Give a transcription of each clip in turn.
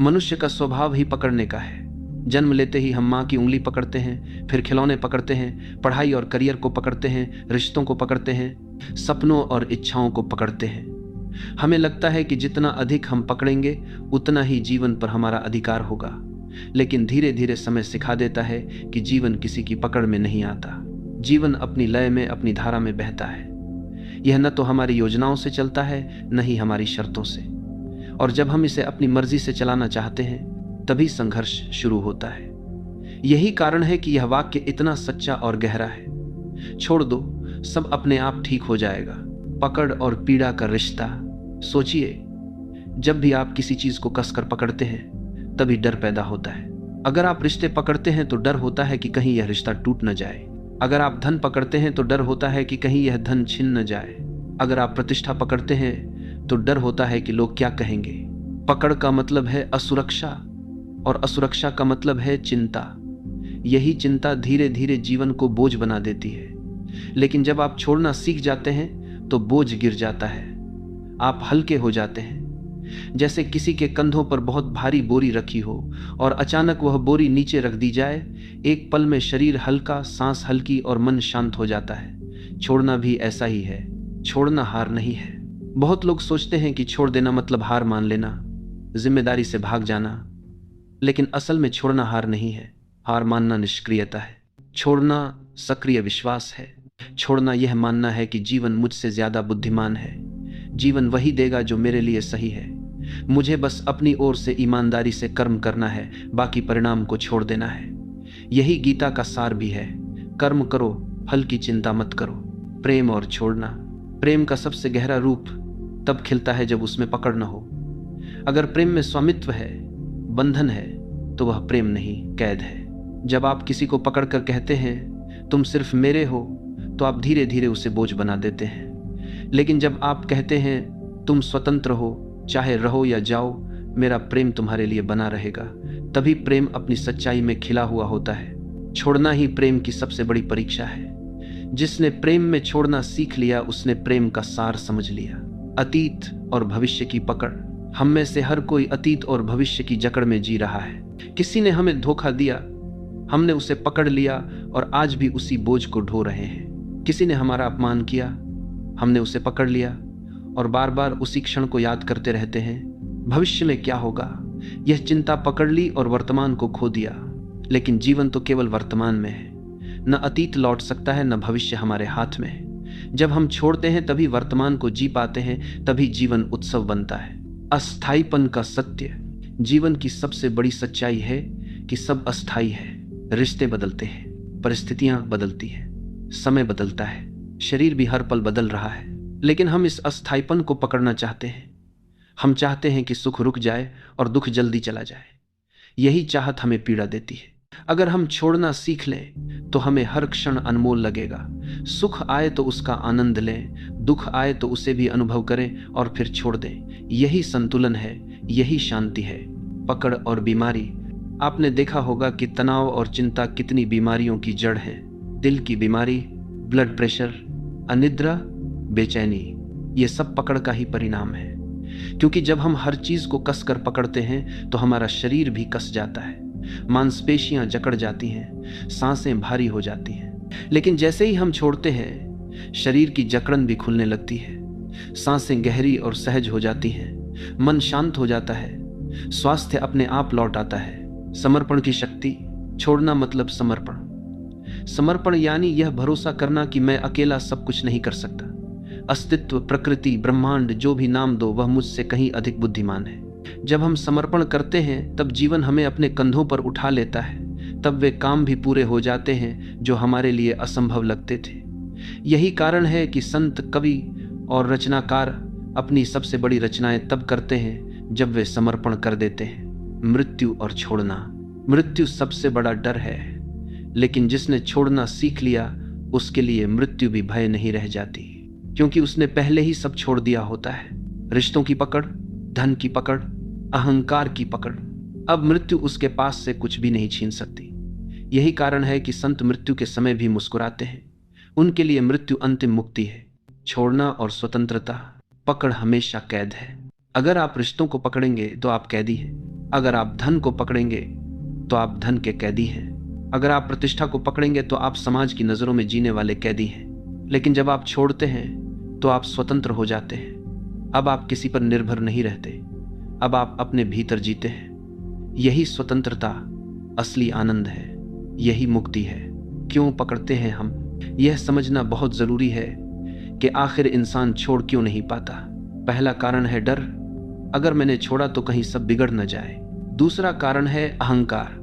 मनुष्य का स्वभाव ही पकड़ने का है। जन्म लेते ही हम माँ की उंगली पकड़ते हैं, फिर खिलौने पकड़ते हैं, पढ़ाई और करियर को पकड़ते हैं, रिश्तों को पकड़ते हैं, सपनों और इच्छाओं को पकड़ते हैं। हमें लगता है कि जितना अधिक हम पकड़ेंगे उतना ही जीवन पर हमारा अधिकार होगा, लेकिन धीरे धीरे समय सिखा देता है कि जीवन किसी की पकड़ में नहीं आता। जीवन अपनी लय में, अपनी धारा में बहता है। यह न तो हमारी योजनाओं से चलता है, न ही हमारी शर्तों से। और जब हम इसे अपनी मर्जी से चलाना चाहते हैं तभी संघर्ष शुरू होता है। यही कारण है कि यह वाक्य इतना सच्चा और गहरा है। छोड़ दो, सब अपने आप ठीक हो जाएगा। पकड़ और पीड़ा का रिश्ता। सोचिए, जब भी आप किसी चीज को कसकर पकड़ते हैं तभी डर पैदा होता है। अगर आप रिश्ते पकड़ते हैं तो डर होता है कि कहीं यह रिश्ता टूट न जाए। अगर आप धन पकड़ते हैं तो डर होता है कि कहीं यह धन छिन न जाए। अगर आप प्रतिष्ठा पकड़ते हैं तो डर होता है कि लोग क्या कहेंगे। पकड़ का मतलब है असुरक्षा, और असुरक्षा का मतलब है चिंता। यही चिंता धीरे धीरे जीवन को बोझ बना देती है। लेकिन जब आप छोड़ना सीख जाते हैं तो बोझ गिर जाता है, आप हल्के हो जाते हैं। जैसे किसी के कंधों पर बहुत भारी बोरी रखी हो और अचानक वह बोरी नीचे रख दी जाए। एक पल में शरीर हल्का, सांस हल्की और मन शांत हो जाता है। छोड़ना भी ऐसा ही है। छोड़ना हार नहीं है। बहुत लोग सोचते हैं कि छोड़ देना मतलब हार मान लेना, जिम्मेदारी से भाग जाना, लेकिन असल में छोड़ना हार नहीं है। हार मानना निष्क्रियता है। छोड़ना सक्रिय विश्वास है। छोड़ना यह मानना है कि जीवन मुझसे ज्यादा बुद्धिमान है। जीवन वही देगा जो मेरे लिए सही है। मुझे बस अपनी ओर से ईमानदारी से कर्म करना है, बाकी परिणाम को छोड़ देना है। यही गीता का सार भी है। कर्म करो, फल की चिंता मत करो। प्रेम और छोड़ना। प्रेम का सबसे गहरा रूप तब खिलता है जब उसमें पकड़ न हो। अगर प्रेम में स्वामित्व है, बंधन है, तो वह प्रेम नहीं, कैद है। जब आप किसी को पकड़कर कहते हैं तुम सिर्फ मेरे हो, तो आप धीरे धीरे उसे बोझ बना देते हैं। लेकिन जब आप कहते हैं तुम स्वतंत्र हो, चाहे रहो या जाओ, मेरा प्रेम तुम्हारे लिए बना रहेगा, तभी प्रेम अपनी सच्चाई में खिला हुआ होता है। छोड़ना ही प्रेम की सबसे बड़ी परीक्षा है। जिसने प्रेम में छोड़ना सीख लिया उसने प्रेम का सार समझ लिया। अतीत और भविष्य की पकड़। हम में से हर कोई अतीत और भविष्य की जकड़ में जी रहा है। किसी ने हमें धोखा दिया, हमने उसे पकड़ लिया और आज भी उसी बोझ को ढो रहे हैं। किसी ने हमारा अपमान किया, हमने उसे पकड़ लिया और बार बार उसी क्षण को याद करते रहते हैं। भविष्य में क्या होगा, यह चिंता पकड़ ली और वर्तमान को खो दिया। लेकिन जीवन तो केवल वर्तमान में है। न अतीत लौट सकता है, न भविष्य हमारे हाथ में है। जब हम छोड़ते हैं तभी वर्तमान को जी पाते हैं, तभी जीवन उत्सव बनता है। अस्थाईपन का सत्य। जीवन की सबसे बड़ी सच्चाई है कि सब अस्थाई है। रिश्ते बदलते हैं, परिस्थितियां बदलती हैं, समय बदलता है, शरीर भी हर पल बदल रहा है। लेकिन हम इस अस्थाईपन को पकड़ना चाहते हैं। हम चाहते हैं कि सुख रुक जाए और दुख जल्दी चला जाए। यही चाहत हमें पीड़ा देती है। अगर हम छोड़ना सीख लें तो हमें हर क्षण अनमोल लगेगा। सुख आए तो उसका आनंद लें, दुख आए तो उसे भी अनुभव करें और फिर छोड़ दें। यही संतुलन है, यही शांति है। पकड़ और बीमारी। आपने देखा होगा कि तनाव और चिंता कितनी बीमारियों की जड़ है। दिल की बीमारी, ब्लड प्रेशर, अनिद्रा, बेचैनी, ये सब पकड़ का ही परिणाम है। क्योंकि जब हम हर चीज को कसकर पकड़ते हैं तो हमारा शरीर भी कस जाता है, मांसपेशियां जकड़ जाती हैं, सांसें भारी हो जाती हैं। लेकिन जैसे ही हम छोड़ते हैं, शरीर की जकड़न भी खुलने लगती है, सांसें गहरी और सहज हो जाती हैं, मन शांत हो जाता है, स्वास्थ्य अपने आप लौट आता है। समर्पण की शक्ति। छोड़ना मतलब समर्पण। समर्पण यानी यह भरोसा करना कि मैं अकेला सब कुछ नहीं कर सकता। अस्तित्व, प्रकृति, ब्रह्मांड, जो भी नाम दो, वह मुझसे कहीं अधिक बुद्धिमान है। जब हम समर्पण करते हैं तब जीवन हमें अपने कंधों पर उठा लेता है। तब वे काम भी पूरे हो जाते हैं जो हमारे लिए असंभव लगते थे। यही कारण है कि संत, कवि और रचनाकार अपनी सबसे बड़ी रचनाएं तब करते हैं जब वे समर्पण कर देते हैं। मृत्यु और छोड़ना। मृत्यु सबसे बड़ा डर है, लेकिन जिसने छोड़ना सीख लिया उसके लिए मृत्यु भी भय नहीं रह जाती, क्योंकि उसने पहले ही सब छोड़ दिया होता है। रिश्तों की पकड़, धन की पकड़, अहंकार की पकड़। अब मृत्यु उसके पास से कुछ भी नहीं छीन सकती। यही कारण है कि संत मृत्यु के समय भी मुस्कुराते हैं। उनके लिए मृत्यु अंतिम मुक्ति है। छोड़ना और स्वतंत्रता। पकड़ हमेशा कैद है। अगर आप रिश्तों को पकड़ेंगे तो आप कैदी हैं। अगर आप धन को पकड़ेंगे तो आप धन के कैदी हैं। अगर आप प्रतिष्ठा को पकड़ेंगे तो आप समाज की नजरों में जीने वाले कैदी हैं। लेकिन जब आप छोड़ते हैं तो आप स्वतंत्र हो जाते हैं। अब आप किसी पर निर्भर नहीं रहते। अब आप अपने भीतर जीते हैं। यही स्वतंत्रता असली आनंद है। यही मुक्ति है। क्यों पकड़ते हैं हम? यह समझना बहुत जरूरी है कि आखिर इंसान छोड़ क्यों नहीं पाता। पहला कारण है डर। अगर मैंने छोड़ा तो कहीं सब बिगड़ न जाए। दूसरा कारण है अहंकार।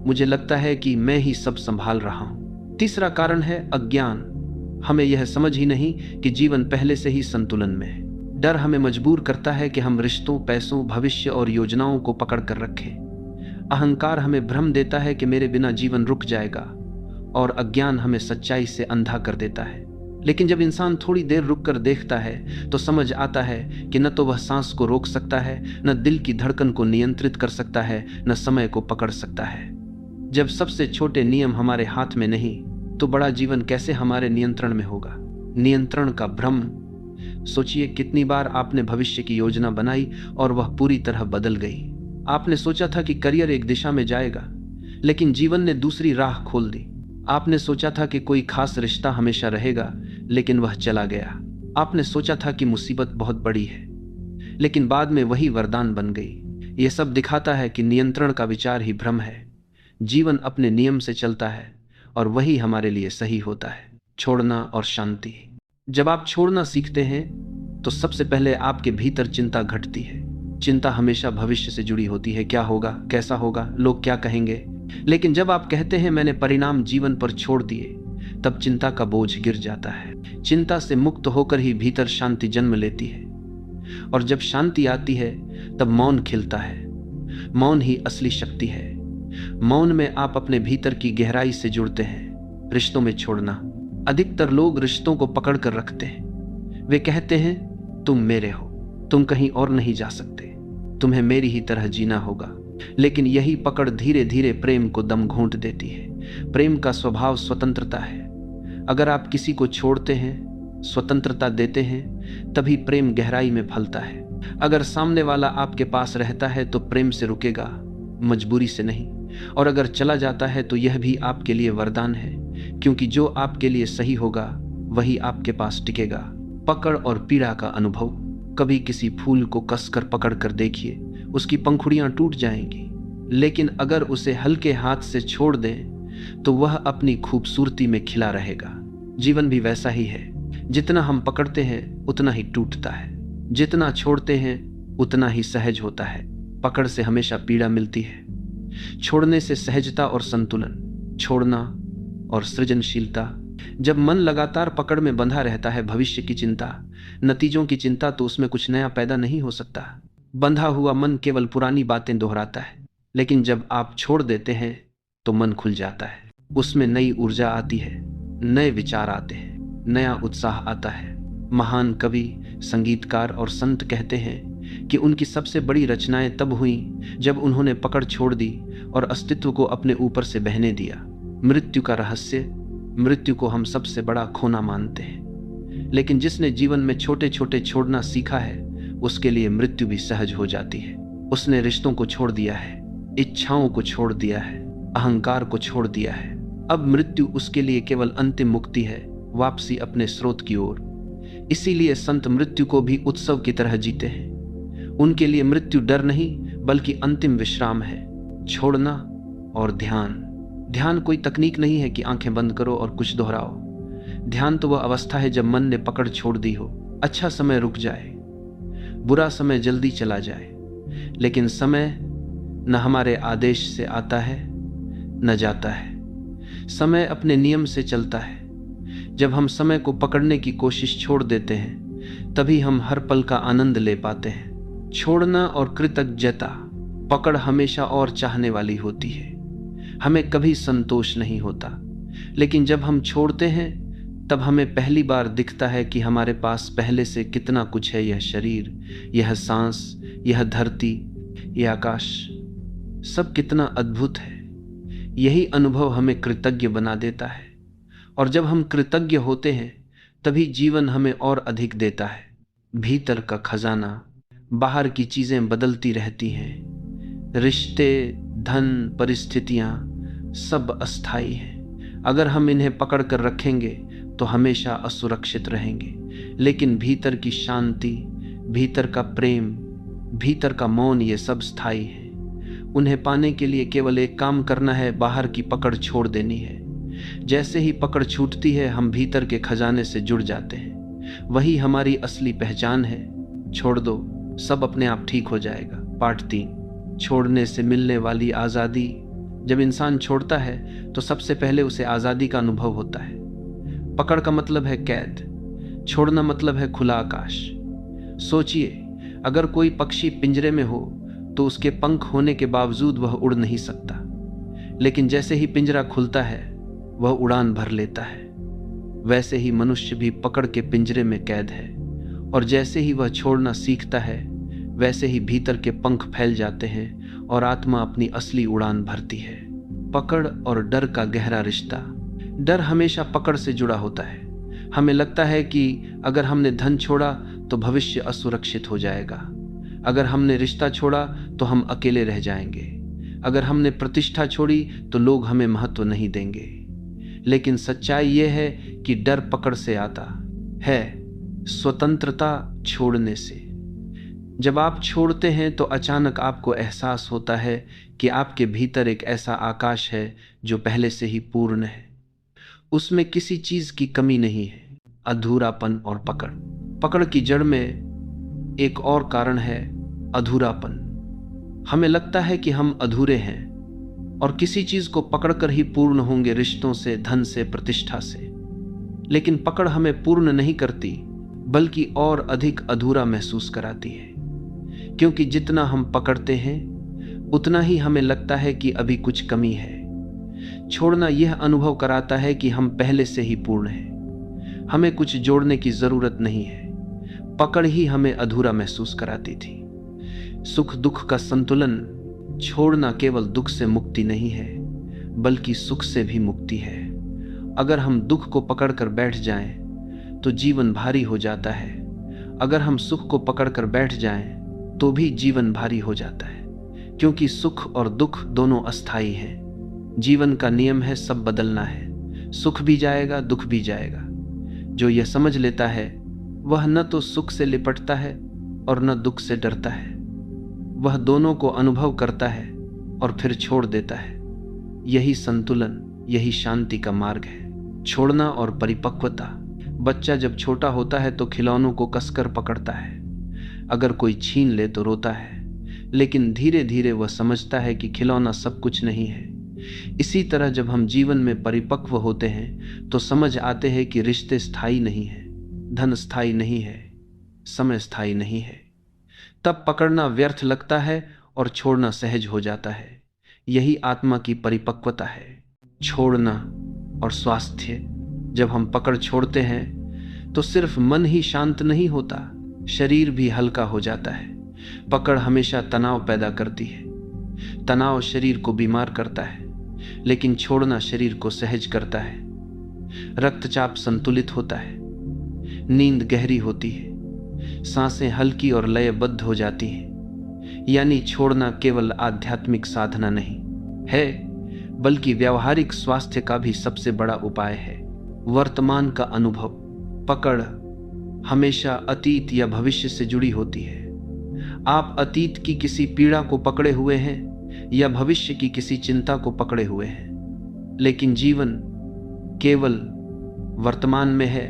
मुझे लगता है कि मैं ही सब संभाल रहा हूं। तीसरा कारण है अज्ञान। हमें यह समझ ही नहीं कि जीवन पहले से ही संतुलन में है। डर हमें मजबूर करता है कि हम रिश्तों, पैसों, भविष्य और योजनाओं को पकड़ कर रखें। अहंकार हमें भ्रम देता है कि मेरे बिना जीवन रुक जाएगा, और अज्ञान हमें सच्चाई से अंधा कर देता है। लेकिन जब इंसान थोड़ी देर रुक कर देखता है तो समझ आता है कि न तो वह सांस को रोक सकता है, न दिल की धड़कन को नियंत्रित कर सकता है, न समय को पकड़ सकता है। जब सबसे छोटे नियम हमारे हाथ में नहीं, तो बड़ा जीवन कैसे हमारे नियंत्रण में होगा? नियंत्रण का भ्रम। सोचिए, कितनी बार आपने भविष्य की योजना बनाई और वह पूरी तरह बदल गई। आपने सोचा था कि करियर एक दिशा में जाएगा, लेकिन जीवन ने दूसरी राह खोल दी। आपने सोचा था कि कोई खास रिश्ता हमेशा रहेगा, लेकिन वह चला गया। आपने सोचा था कि मुसीबत बहुत बड़ी है, लेकिन बाद में वही वरदान बन गई। यह सब दिखाता है कि नियंत्रण का विचार ही भ्रम है। जीवन अपने नियम से चलता है और वही हमारे लिए सही होता है। छोड़ना और शांति। जब आप छोड़ना सीखते हैं तो सबसे पहले आपके भीतर चिंता घटती है। चिंता हमेशा भविष्य से जुड़ी होती है। क्या होगा, कैसा होगा, लोग क्या कहेंगे। लेकिन जब आप कहते हैं मैंने परिणाम जीवन पर छोड़ दिए, तब चिंता का बोझ गिर जाता है। चिंता से मुक्त होकर ही भीतर शांति जन्म लेती है, और जब शांति आती है तब मौन खिलता है। मौन ही असली शक्ति है। मौन में आप अपने भीतर की गहराई से जुड़ते हैं। रिश्तों में छोड़ना। अधिकतर लोग रिश्तों को पकड़ कर रखते हैं। वे कहते हैं तुम मेरे हो, तुम कहीं और नहीं जा सकते, तुम्हें मेरी ही तरह जीना होगा। लेकिन यही पकड़ धीरे धीरे प्रेम को दम घोंट देती है। प्रेम का स्वभाव स्वतंत्रता है। अगर आप किसी को छोड़ते हैं, स्वतंत्रता देते हैं, तभी प्रेम गहराई में फलता है। अगर सामने वाला आपके पास रहता है तो प्रेम से रुकेगा, मजबूरी से नहीं। और अगर चला जाता है तो यह भी आपके लिए वरदान है, क्योंकि जो आपके लिए सही होगा वही आपके पास टिकेगा। पकड़ और पीड़ा का अनुभव। कभी किसी फूल को कसकर पकड़ कर देखिए, उसकी पंखुड़ियां टूट जाएंगी, लेकिन अगर उसे हल्के हाथ से छोड़ दें तो वह अपनी खूबसूरती में खिला रहेगा। जीवन भी वैसा ही है। जितना हम पकड़ते हैं उतना ही टूटता है, जितना छोड़ते हैं उतना ही सहज होता है। पकड़ से हमेशा पीड़ा मिलती है, छोड़ने से सहजता और संतुलन। छोड़ना और सृजनशीलता। जब मन लगातार पकड़ में बंधा रहता है, भविष्य की चिंता, नतीजों की चिंता, तो उसमें कुछ नया पैदा नहीं हो सकता। बंधा हुआ मन केवल पुरानी बातें दोहराता है। लेकिन जब आप छोड़ देते हैं तो मन खुल जाता है। उसमें नई ऊर्जा आती है, नए विचार आते हैं, नया उत्साह आता है। महान कवि, संगीतकार और संत कहते हैं कि उनकी सबसे बड़ी रचनाएं तब हुई जब उन्होंने पकड़ छोड़ दी और अस्तित्व को अपने ऊपर से बहने दिया। मृत्यु का रहस्य। मृत्यु को हम सबसे बड़ा खोना मानते हैं, लेकिन जिसने जीवन में छोटे छोटे छोड़ना सीखा है, उसके लिए मृत्यु भी सहज हो जाती है। उसने रिश्तों को छोड़ दिया है, इच्छाओं को छोड़ दिया है, अहंकार को छोड़ दिया है। अब मृत्यु उसके लिए केवल अंतिम मुक्ति है, वापसी अपने स्रोत की ओर। इसीलिए संत मृत्यु को भी उत्सव की तरह जीते हैं। उनके लिए मृत्यु डर नहीं बल्कि अंतिम विश्राम है। छोड़ना और ध्यान। ध्यान कोई तकनीक नहीं है कि आंखें बंद करो और कुछ दोहराओ। ध्यान तो वह अवस्था है जब मन ने पकड़ छोड़ दी हो। अच्छा समय रुक जाए, बुरा समय जल्दी चला जाए, लेकिन समय न हमारे आदेश से आता है न जाता है। समय अपने नियम से चलता है। जब हम समय को पकड़ने की कोशिश छोड़ देते हैं, तभी हम हर पल का आनंद ले पाते हैं। छोड़ना और कृतज्ञता। पकड़ हमेशा और चाहने वाली होती है, हमें कभी संतोष नहीं होता। लेकिन जब हम छोड़ते हैं तब हमें पहली बार दिखता है कि हमारे पास पहले से कितना कुछ है। यह शरीर, यह सांस, यह धरती, यह आकाश, सब कितना अद्भुत है। यही अनुभव हमें कृतज्ञ बना देता है, और जब हम कृतज्ञ होते हैं तभी जीवन हमें और अधिक देता है। भीतर का खजाना। बाहर की चीजें बदलती रहती हैं। रिश्ते, धन, परिस्थितियां सब अस्थाई हैं। अगर हम इन्हें पकड़ कर रखेंगे तो हमेशा असुरक्षित रहेंगे। लेकिन भीतर की शांति, भीतर का प्रेम, भीतर का मौन, ये सब स्थायी है। उन्हें पाने के लिए केवल एक काम करना है, बाहर की पकड़ छोड़ देनी है। जैसे ही पकड़ छूटती है, हम भीतर के खजाने से जुड़ जाते हैं। वही हमारी असली पहचान है। छोड़ दो, सब अपने आप ठीक हो जाएगा। पार्ट 3, छोड़ने से मिलने वाली आज़ादी। जब इंसान छोड़ता है तो सबसे पहले उसे आज़ादी का अनुभव होता है। पकड़ का मतलब है कैद, छोड़ना मतलब है खुला आकाश। सोचिए, अगर कोई पक्षी पिंजरे में हो तो उसके पंख होने के बावजूद वह उड़ नहीं सकता, लेकिन जैसे ही पिंजरा खुलता है वह उड़ान भर लेता है। वैसे ही मनुष्य भी पकड़ के पिंजरे में कैद है, और जैसे ही वह छोड़ना सीखता है वैसे ही भीतर के पंख फैल जाते हैं और आत्मा अपनी असली उड़ान भरती है। पकड़ और डर का गहरा रिश्ता। डर हमेशा पकड़ से जुड़ा होता है। हमें लगता है कि अगर हमने धन छोड़ा तो भविष्य असुरक्षित हो जाएगा। अगर हमने रिश्ता छोड़ा तो हम अकेले रह जाएंगे। अगर हमने प्रतिष्ठा छोड़ी तो लोग हमें महत्व नहीं देंगे। लेकिन सच्चाई यह है कि डर पकड़ से आता है, स्वतंत्रता छोड़ने से। जब आप छोड़ते हैं तो अचानक आपको एहसास होता है कि आपके भीतर एक ऐसा आकाश है जो पहले से ही पूर्ण है। उसमें किसी चीज की कमी नहीं है। अधूरापन और पकड़। पकड़ की जड़ में एक और कारण है अधूरापन। हमें लगता है कि हम अधूरे हैं और किसी चीज को पकड़कर ही पूर्ण होंगे, रिश्तों से, धन से, प्रतिष्ठा से। लेकिन पकड़ हमें पूर्ण नहीं करती, बल्कि और अधिक अधूरा महसूस कराती है। क्योंकि जितना हम पकड़ते हैं उतना ही हमें लगता है कि अभी कुछ कमी है। छोड़ना यह अनुभव कराता है कि हम पहले से ही पूर्ण हैं, हमें कुछ जोड़ने की जरूरत नहीं है। पकड़ ही हमें अधूरा महसूस कराती थी। सुख दुख का संतुलन। छोड़ना केवल दुख से मुक्ति नहीं है, बल्कि सुख से भी मुक्ति है। अगर हम दुख को पकड़कर बैठ जाएं तो जीवन भारी हो जाता है। अगर हम सुख को पकड़कर बैठ जाएं तो भी जीवन भारी हो जाता है, क्योंकि सुख और दुख दोनों अस्थाई हैं। जीवन का नियम है, सब बदलना है। सुख भी जाएगा, दुख भी जाएगा। जो यह समझ लेता है वह न तो सुख से लिपटता है और न दुख से डरता है। वह दोनों को अनुभव करता है और फिर छोड़ देता है। यही संतुलन, यही शांति का मार्ग है। छोड़ना और परिपक्वता। बच्चा जब छोटा होता है तो खिलौनों को कसकर पकड़ता है। अगर कोई छीन ले तो रोता है, लेकिन धीरे धीरे वह समझता है कि खिलौना सब कुछ नहीं है। इसी तरह जब हम जीवन में परिपक्व होते हैं तो समझ आते हैं कि रिश्ते स्थायी नहीं है, धन स्थायी नहीं है, समय स्थायी नहीं है। तब पकड़ना व्यर्थ लगता है और छोड़ना सहज हो जाता है। यही आत्मा की परिपक्वता है। छोड़ना और स्वास्थ्य। जब हम पकड़ छोड़ते हैं तो सिर्फ मन ही शांत नहीं होता, शरीर भी हल्का हो जाता है। पकड़ हमेशा तनाव पैदा करती है। तनाव शरीर को बीमार करता है, लेकिन छोड़ना शरीर को सहज करता है। रक्तचाप संतुलित होता है, नींद गहरी होती है, सांसें हल्की और लयबद्ध हो जाती हैं। यानी छोड़ना केवल आध्यात्मिक साधना नहीं है, बल्कि व्यावहारिक स्वास्थ्य का भी सबसे बड़ा उपाय है। वर्तमान का अनुभव। पकड़ हमेशा अतीत या भविष्य से जुड़ी होती है। आप अतीत की किसी पीड़ा को पकड़े हुए हैं या भविष्य की किसी चिंता को पकड़े हुए हैं, लेकिन जीवन केवल वर्तमान में है।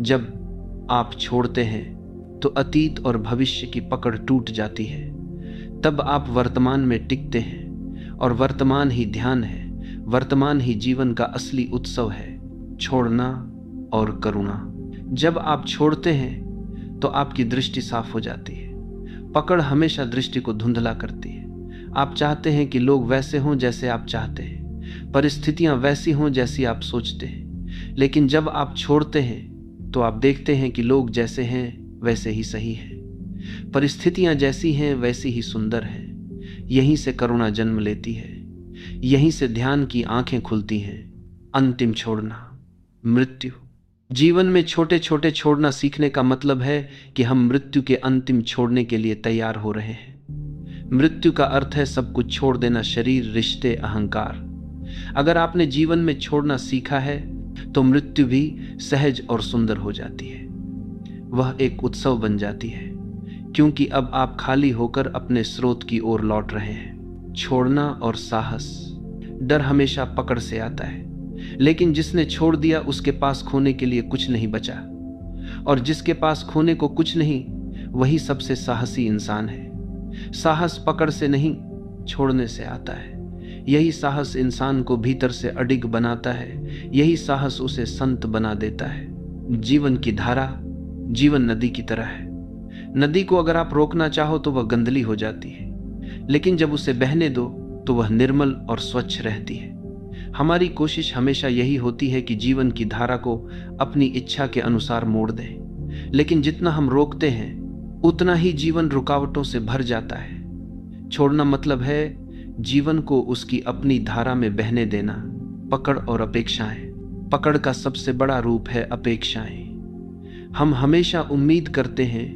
जब आप छोड़ते हैं तो अतीत और भविष्य की पकड़ टूट जाती है। तब आप वर्तमान में टिकते हैं, और वर्तमान ही ध्यान है। वर्तमान ही जीवन का असली उत्सव है। छोड़ना और करुणा। जब आप छोड़ते हैं तो आपकी दृष्टि साफ हो जाती है। पकड़ हमेशा दृष्टि को धुंधला करती है। आप चाहते हैं कि लोग वैसे हों जैसे आप चाहते हैं, परिस्थितियां वैसी हों जैसी आप सोचते हैं। लेकिन जब आप छोड़ते हैं तो आप देखते हैं कि लोग जैसे हैं वैसे ही सही हैं, परिस्थितियां जैसी हैं वैसी ही सुंदर हैं। यहीं से करुणा जन्म लेती है, यहीं से ध्यान की आंखें खुलती हैं। अंतिम छोड़ना, मृत्यु। जीवन में छोटे छोटे छोड़ना सीखने का मतलब है कि हम मृत्यु के अंतिम छोड़ने के लिए तैयार हो रहे हैं। मृत्यु का अर्थ है सब कुछ छोड़ देना, शरीर, रिश्ते, अहंकार। अगर आपने जीवन में छोड़ना सीखा है तो मृत्यु भी सहज और सुंदर हो जाती है। वह एक उत्सव बन जाती है, क्योंकि अब आप खाली होकर अपने स्रोत की ओर लौट रहे हैं। छोड़ना और साहस। डर हमेशा पकड़ से आता है, लेकिन जिसने छोड़ दिया उसके पास खोने के लिए कुछ नहीं बचा, और जिसके पास खोने को कुछ नहीं, वही सबसे साहसी इंसान है। साहस पकड़ से नहीं, छोड़ने से आता है। यही साहस इंसान को भीतर से अडिग बनाता है। यही साहस उसे संत बना देता है। जीवन की धारा जीवन नदी की तरह है। नदी को अगर आप रोकना चाहो तो वह गंदली हो जाती है, लेकिन जब उसे बहने दो तो वह निर्मल और स्वच्छ रहती है। हमारी कोशिश हमेशा यही होती है कि जीवन की धारा को अपनी इच्छा के अनुसार मोड़ दें, लेकिन जितना हम रोकते हैं उतना ही जीवन रुकावटों से भर जाता है। छोड़ना मतलब है जीवन को उसकी अपनी धारा में बहने देना। पकड़ और अपेक्षाएं। पकड़ का सबसे बड़ा रूप है अपेक्षाएं। हम हमेशा उम्मीद करते हैं